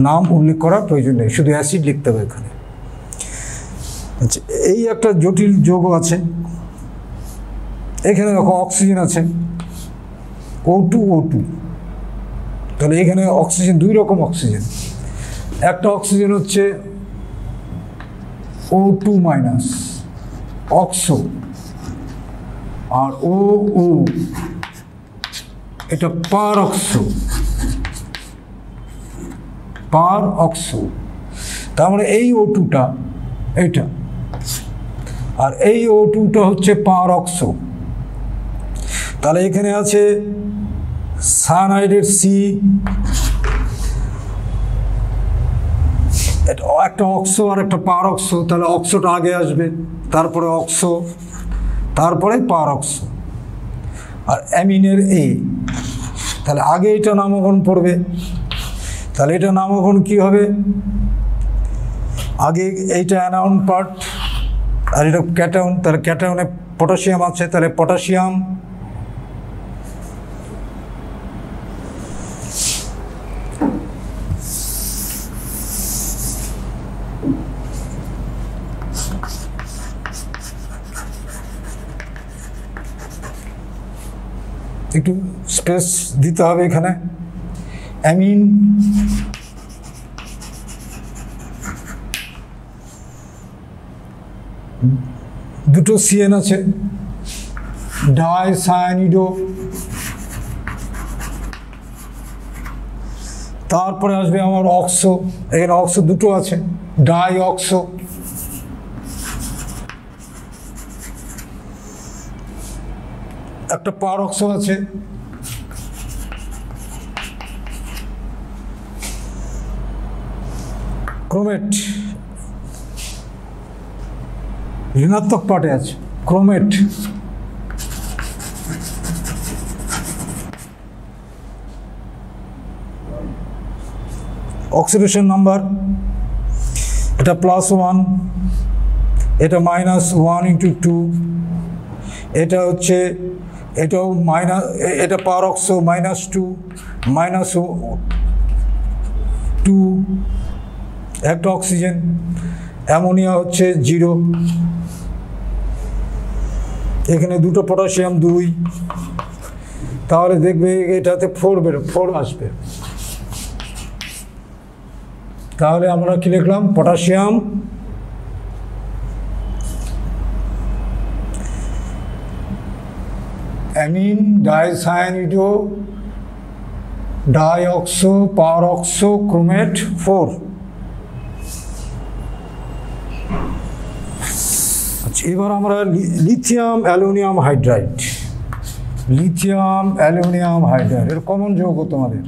B: নাম উল্লেখ করার প্রয়োজন নেই, শুধু অ্যাসিড লিখতে হবে এখানে। আচ্ছা, এই একটা জটিল যৌগ আছে। এখানে দেখো অক্সিজেন আছে O2O2। তাহলে এখানে অক্সিজেন 2 রকম অক্সিজেন। একটা অক্সিজেন হচ্ছে O2- অক্সো, আর OO এটা পার অক্সো। তার মানে এই O2টা এইটা, আর এই O2টা হচ্ছে পার অক্সো। তাহলে এখানে আছে সায়ানাইডের C, একটা অক্সো আর একটা পার অক্সো। তাহলে অক্সোটা আগে আসবে, তারপরে অক্সো, তারপরে পার অক্সো। আর অ্যামিনের A, তাহলে আগে এটা নামকরণ পড়বে। তাহলে এটা নামকরণ কি হবে? আগে এইটা অ্যানায়ন পার্ট আর এটা ক্যাটায়ন। তাহলে ক্যাটায়নে পটাশিয়াম আছে, তাহলে পটাশিয়াম। একটু স্পেস দিতে হবে এখানে। অ্যামিন, দুটো CN আছে, ডাইসায়ানিডো। তারপরে আসবে আমার অক্সো, এখানে অক্সো দুটো আছে, ডাই অক্সো। একটা পার অক্সো আছে, ক্রোমেট ঋণাত্মক পার্টে আছে, ক্রোমেট। অক্সিডেশন নাম্বার এটা +1, এটা -1 × 2, এটা হচ্ছে এটাও এটা পারঅক্সো -2 -2 একটা অক্সিজেন, অ্যামোনিয়া হচ্ছে 0, এখানে দুটো পটাশিয়াম 2, তাহলে দেখবে এটাতে 4 আসবে। তাহলে আমরা কি লিখলাম? Potassium amine dicyanido dioxo peroxo chromate 4। আচ্ছা, এবার আমরা লিথিয়াম অ্যালুমিনিয়াম হাইড্রাইড, এর কমন যৌগ তোমাদের।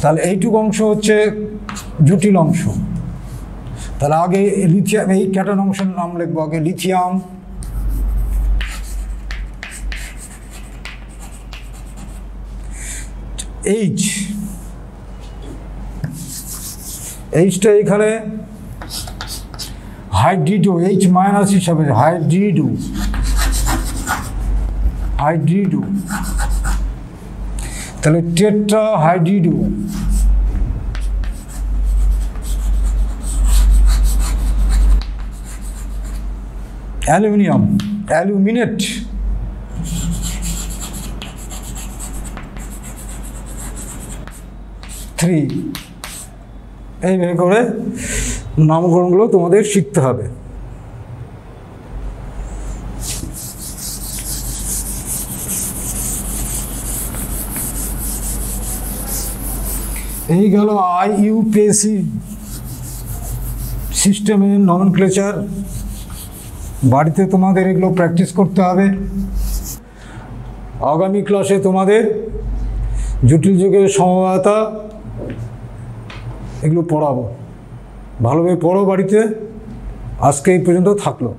B: তাহলে এইটুকু অংশ হচ্ছে জটিল অংশ। তাহলে আগে লিথিয়াম, এই ক্যাটায়ন অংশের নাম লিখবো আগে। লিথিয়াম এইচটা এখানে হাইড্রিডো, H- হিসাবে হাইড্রিডো, তাহলে টেট্রা হাইড্রিডো, অ্যালুমিনিয়াম অ্যালুমিনেট, এইভাবে করে নামকরণগুলো তোমাদের শিখতে হবে। এই গেল IUPAC সিস্টেমের নমেনক্লেচার। বাড়িতে তোমাদের এগুলো প্র্যাকটিস করতে হবে। আগামী ক্লাসে তোমাদের জটিল যুগের সমবায়তা এগুলো পড়াবো। ভালোভাবে পড়ো বাড়িতে। আজকে এই পর্যন্ত থাকলো।